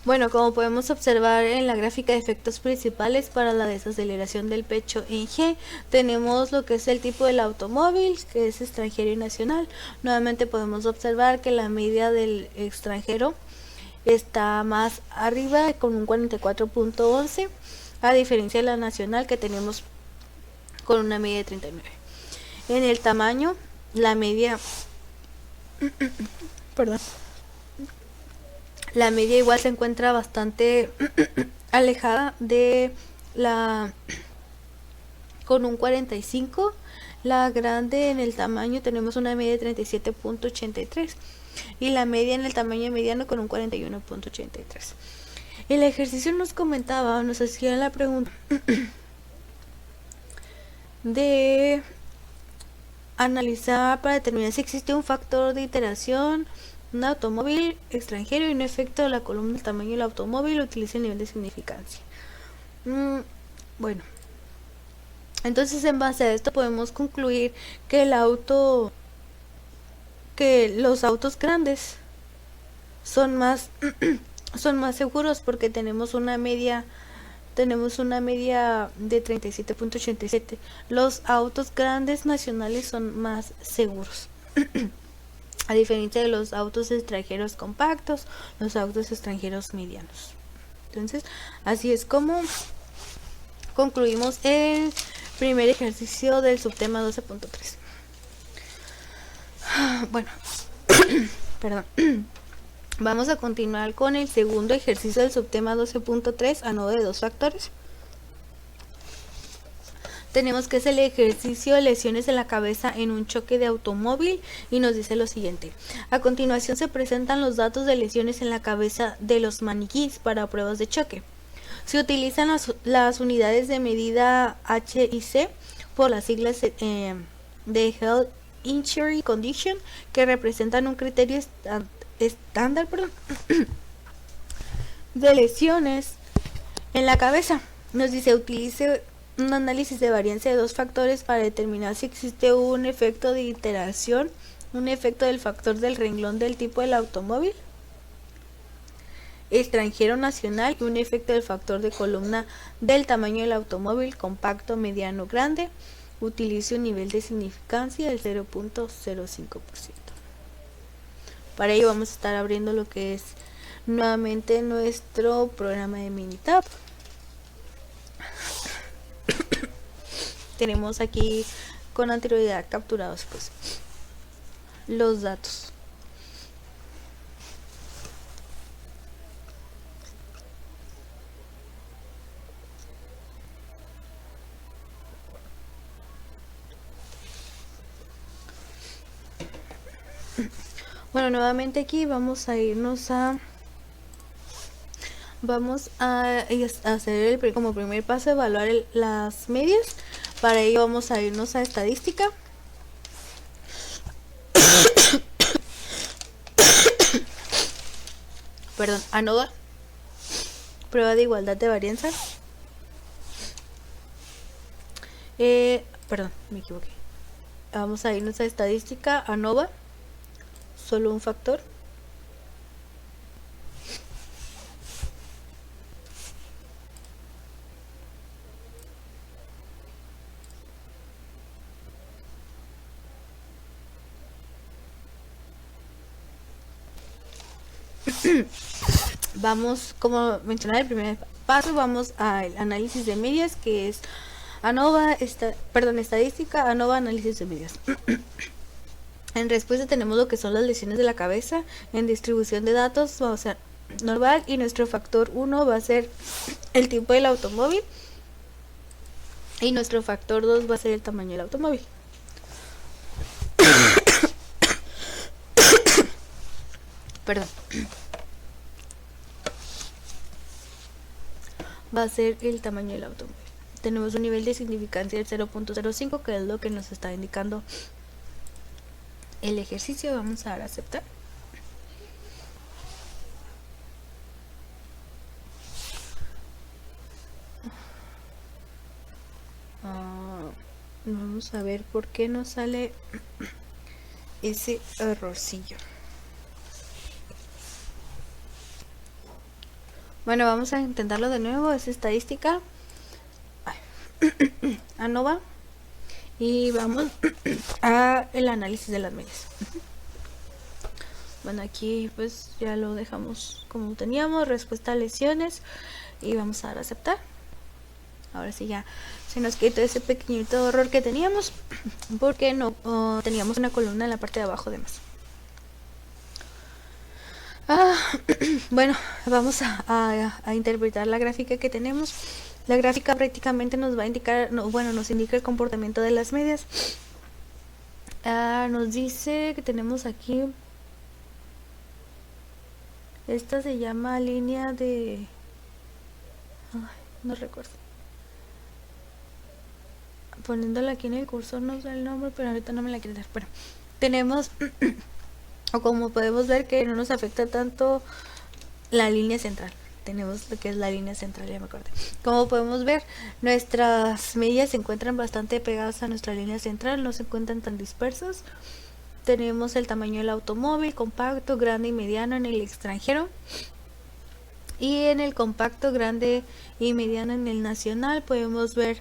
Bueno, como podemos observar en la gráfica de efectos principales para la desaceleración del pecho en G, tenemos lo que es el tipo del automóvil, que es extranjero y nacional. Nuevamente podemos observar que la media del extranjero está más arriba con un 44.11, a diferencia de la nacional que tenemos con una media de 39. En el tamaño, la media la media igual se encuentra bastante alejada de la con un 45. La grande en el tamaño tenemos una media de 37.83 y la media en el tamaño mediano con un 41.83. El ejercicio nos hacía la pregunta de analizar para determinar si existe un factor de iteración, un automóvil extranjero y un efecto de la columna del tamaño del automóvil utiliza el nivel de significancia. Bueno, entonces en base a esto podemos concluir que los autos grandes son más seguros porque tenemos una media de 37.87. Los autos grandes nacionales son más seguros. A diferencia de los autos extranjeros compactos, los autos extranjeros medianos. Entonces, así es como concluimos el primer ejercicio del subtema 12.3. Bueno, perdón. Vamos a continuar con el segundo ejercicio del subtema 12.3, ANOVA de dos factores. Tenemos que es el ejercicio de lesiones en la cabeza en un choque de automóvil y nos dice lo siguiente. A continuación se presentan los datos de lesiones en la cabeza de los maniquís para pruebas de choque. Se utilizan las unidades de medida H y C por las siglas de Health Injury Condition, que representan un criterio estándar de lesiones en la cabeza. Nos dice utilice un análisis de varianza de dos factores para determinar si existe un efecto de iteración, un efecto del factor del renglón del tipo del automóvil extranjero nacional y un efecto del factor de columna del tamaño del automóvil compacto, mediano, grande. Utilice un nivel de significancia del 0.05%. Para ello vamos a estar abriendo lo que es nuevamente nuestro programa de Minitab. Tenemos aquí con anterioridad capturados pues los datos. Bueno, nuevamente aquí vamos a irnos vamos a hacer como primer paso evaluar las medias. Para ello vamos a irnos a estadística. Perdón, ANOVA, prueba de igualdad de varianza. Perdón, me equivoqué. Vamos a irnos a estadística, ANOVA, solo un factor. Vamos, como mencioné el primer paso, vamos al análisis de medias, que es ANOVA, estadística, ANOVA, análisis de medias. En respuesta tenemos lo que son las lesiones de la cabeza. En distribución de datos vamos a ser normal, y nuestro factor 1 va a ser el tipo del automóvil, y nuestro factor 2 va a ser el tamaño del automóvil. Perdón. Va a ser el tamaño del automóvil. Tenemos un nivel de significancia del 0.05, que es lo que nos está indicando el ejercicio. Vamos a dar a aceptar. Vamos a ver por qué nos sale ese errorcillo. Bueno, vamos a intentarlo de nuevo. Es estadística, ANOVA, y vamos a el análisis de las medias. Bueno, aquí pues ya lo dejamos como teníamos, respuesta a lesiones, y vamos a dar a aceptar. Ahora sí ya se nos quitó ese pequeñito error que teníamos, porque no teníamos una columna en la parte de abajo de más. Bueno, vamos a interpretar la gráfica que tenemos. La gráfica prácticamente nos va a indicar, nos indica el comportamiento de las medias. Nos dice que tenemos aquí, esta se llama línea de, no recuerdo, poniéndola aquí en el cursor no sé el nombre, pero ahorita no me la quiero dar. Bueno, tenemos o como podemos ver que no nos afecta tanto la línea central. Tenemos lo que es la línea central, ya me acordé. Como podemos ver, nuestras medias se encuentran bastante pegadas a nuestra línea central, no se encuentran tan dispersas. Tenemos el tamaño del automóvil, compacto, grande y mediano en el extranjero. Y en el compacto, grande y mediano en el nacional, podemos ver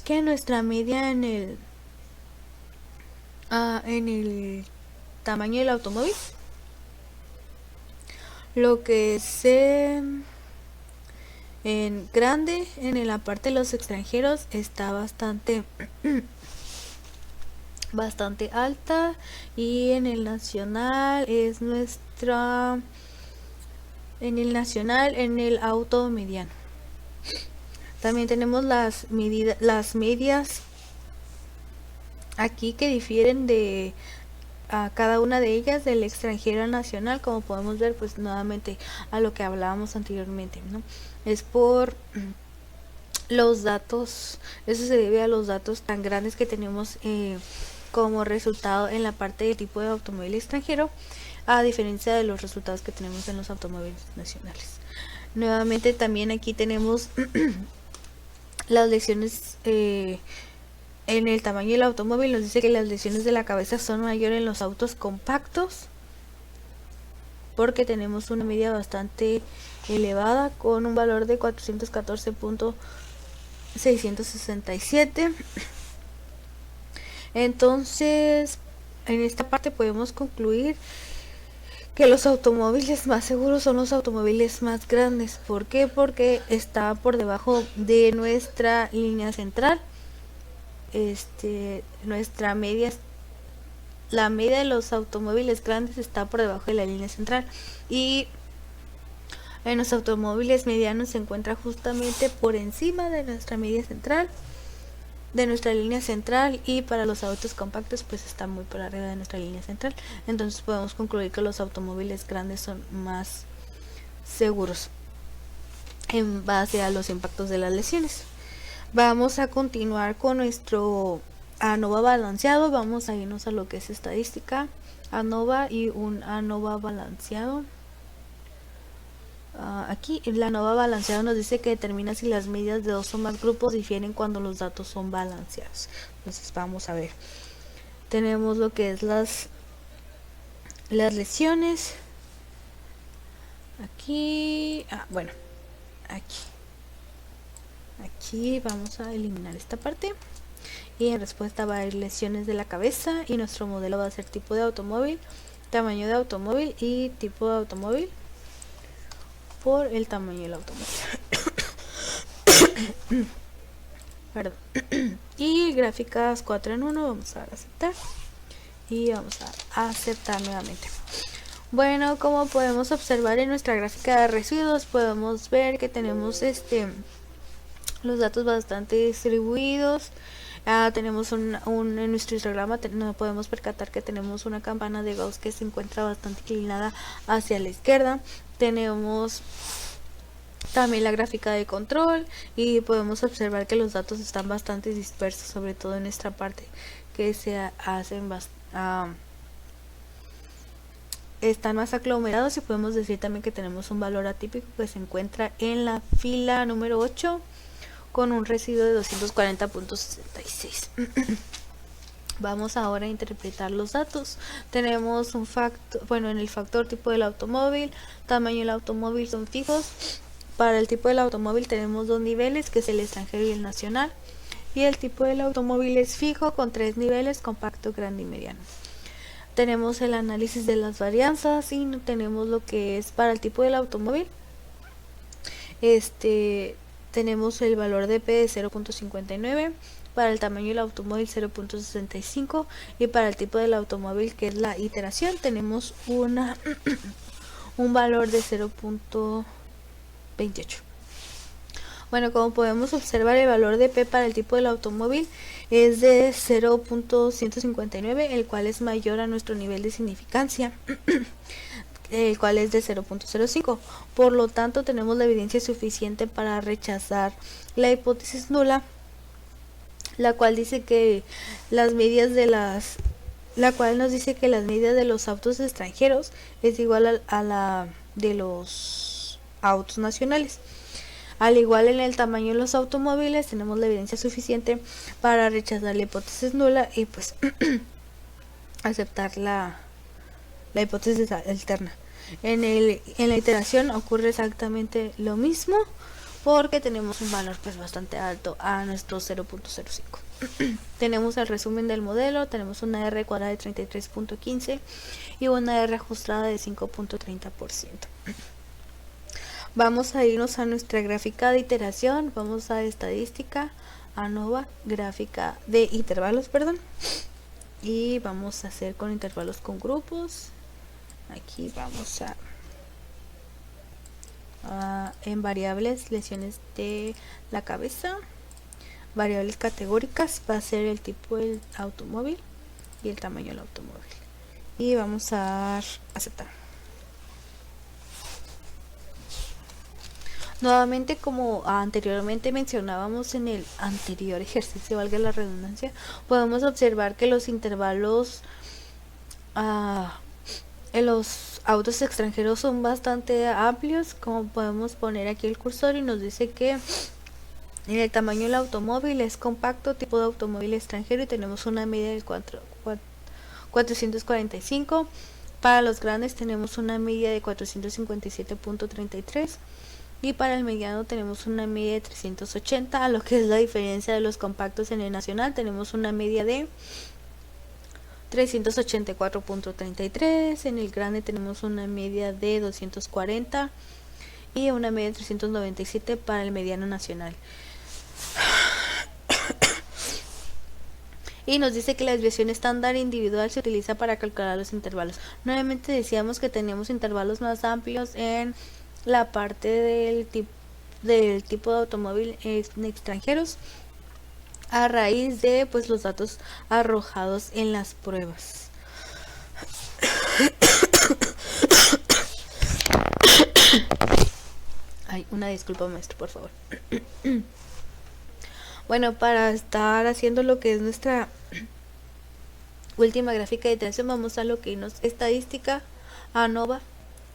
que nuestra media en el tamaño del automóvil, lo que es en grande, en la parte de los extranjeros, está bastante alta, y en el nacional es nuestra, en el auto mediano. También tenemos las medias aquí que difieren de a cada una de ellas, del extranjero al nacional, como podemos ver, pues nuevamente a lo que hablábamos anteriormente, ¿no? Es por los datos, eso se debe a los datos tan grandes que tenemos como resultado en la parte del tipo de automóvil extranjero, a diferencia de los resultados que tenemos en los automóviles nacionales. Nuevamente también aquí tenemos las lesiones en el tamaño del automóvil. Nos dice que las lesiones de la cabeza son mayores en los autos compactos, porque tenemos una media bastante elevada con un valor de 414.667. Entonces, en esta parte podemos concluir que los automóviles más seguros son los automóviles más grandes. ¿Por qué? Porque está por debajo de nuestra línea central. Nuestra media, la media de los automóviles grandes está por debajo de la línea central, y en los automóviles medianos se encuentra justamente por encima de nuestra media central, de nuestra línea central, y para los autos compactos pues está muy por arriba de nuestra línea central. Entonces podemos concluir que los automóviles grandes son más seguros en base a los impactos de las lesiones. Vamos a continuar con nuestro ANOVA balanceado. Vamos a irnos a lo que es estadística, ANOVA y un ANOVA balanceado. Aquí la ANOVA balanceado nos dice que determina si las medidas de dos o más grupos difieren cuando los datos son balanceados. Entonces vamos a ver. Tenemos lo que es las lesiones. Aquí, bueno, aquí vamos a eliminar esta parte. Y en respuesta va a ir lesiones de la cabeza, y nuestro modelo va a ser tipo de automóvil, tamaño de automóvil y tipo de automóvil por el tamaño del automóvil. Perdón. Y gráficas 4 en 1, vamos a aceptar y vamos a aceptar nuevamente. Bueno, como podemos observar en nuestra gráfica de residuos, podemos ver que tenemos los datos bastante distribuidos. Tenemos en nuestro histograma nos podemos percatar que tenemos una campana de Gauss que se encuentra bastante inclinada hacia la izquierda. Tenemos también la gráfica de control y podemos observar que los datos están bastante dispersos, sobre todo en esta parte que se hacen están más aglomerados, y podemos decir también que tenemos un valor atípico que se encuentra en la fila número 8 con un residuo de 240.66. Vamos ahora a interpretar los datos. Tenemos un factor, en el factor tipo del automóvil, tamaño del automóvil son fijos. Para el tipo del automóvil tenemos dos niveles, que es el extranjero y el nacional. Y el tipo del automóvil es fijo con tres niveles, compacto, grande y mediano. Tenemos el análisis de las varianzas y tenemos lo que es para el tipo del automóvil. Tenemos el valor de P de 0.59, para el tamaño del automóvil 0.65 y para el tipo del automóvil, que es la iteración, tenemos un valor de 0.28. Bueno, como podemos observar, el valor de P para el tipo del automóvil es de 0.159, el cual es mayor a nuestro nivel de significancia, el cual es de 0.05. Por lo tanto, tenemos la evidencia suficiente para rechazar la hipótesis nula, la cual dice que las medidas de los autos extranjeros es igual a la de los autos nacionales. Al igual, en el tamaño de los automóviles tenemos la evidencia suficiente para rechazar la hipótesis nula y pues aceptar la hipótesis alterna. En la iteración ocurre exactamente lo mismo, porque tenemos un valor pues bastante alto a nuestro 0.05. Tenemos el resumen del modelo, tenemos una R cuadrada de 33.15 y una R ajustada de 5.30%. Vamos a irnos a nuestra gráfica de iteración, vamos a estadística, ANOVA, gráfica de intervalos, y vamos a hacer con intervalos con grupos. Aquí vamos en variables, lesiones de la cabeza, variables categóricas, va a ser el tipo del automóvil y el tamaño del automóvil, y vamos a aceptar. Nuevamente, como anteriormente mencionábamos en el anterior ejercicio, valga la redundancia, podemos observar que los intervalos en los autos extranjeros son bastante amplios. Como podemos poner aquí el cursor y nos dice que el tamaño del automóvil es compacto, tipo de automóvil extranjero, y tenemos una media de 445. Para los grandes tenemos una media de 457.33 y para el mediano tenemos una media de 380. A lo que es la diferencia de los compactos en el nacional, tenemos una media de 384.33, en el grande tenemos una media de 240 y una media de 397 para el mediano nacional. Y nos dice que la desviación estándar individual se utiliza para calcular los intervalos. Nuevamente decíamos que teníamos intervalos más amplios en la parte del tipo de automóvil en extranjeros, a raíz de pues los datos arrojados en las pruebas. Ay, una disculpa, maestro, por favor. Bueno, para estar haciendo lo que es nuestra última gráfica de iteración, vamos a lo que nos estadística, ANOVA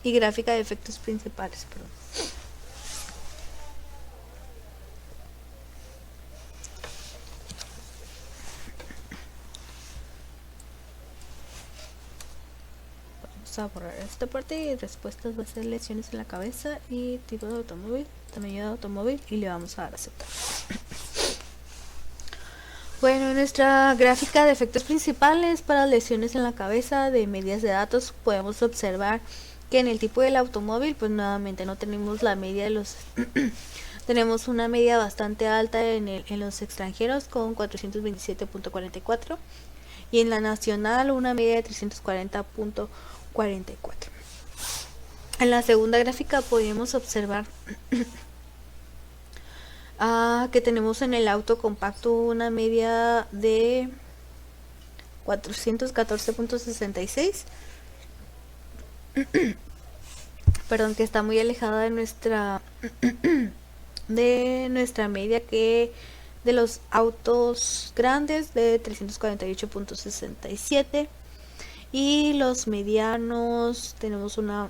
y gráfica de efectos principales. vamos a borrar esta parte y respuestas va a ser lesiones en la cabeza y tipo de automóvil, tamaño de automóvil, y le vamos a dar a aceptar. Bueno, en nuestra gráfica de efectos principales para lesiones en la cabeza de medias de datos podemos observar que en el tipo del automóvil pues nuevamente no tenemos la media de los tenemos una media bastante alta en los extranjeros con 427.44 y en la nacional una media de 340.44. En la segunda gráfica podemos observar que tenemos en el auto compacto una media de 414.66, perdón, que está muy alejada de nuestra media que de los autos grandes de 348.67 y los medianos tenemos una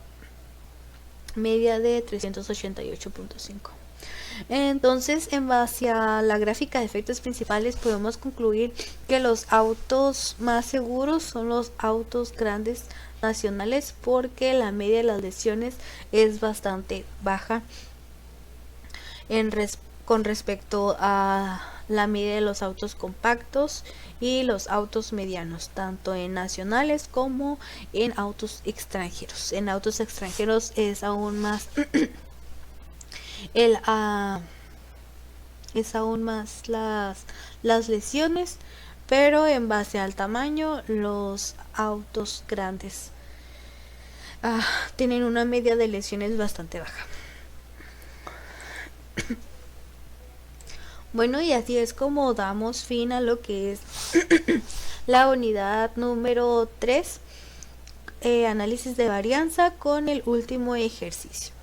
media de 388.5. Entonces, en base a la gráfica de efectos principales podemos concluir que los autos más seguros son los autos grandes nacionales porque la media de las lesiones es bastante baja con respecto a la media de los autos compactos y los autos medianos, tanto en nacionales como en autos extranjeros. En autos extranjeros es aún más las lesiones, pero en base al tamaño los autos grandes tienen una media de lesiones bastante baja. Bueno, y así es como damos fin a lo que es la unidad número 3, análisis de varianza, con el último ejercicio.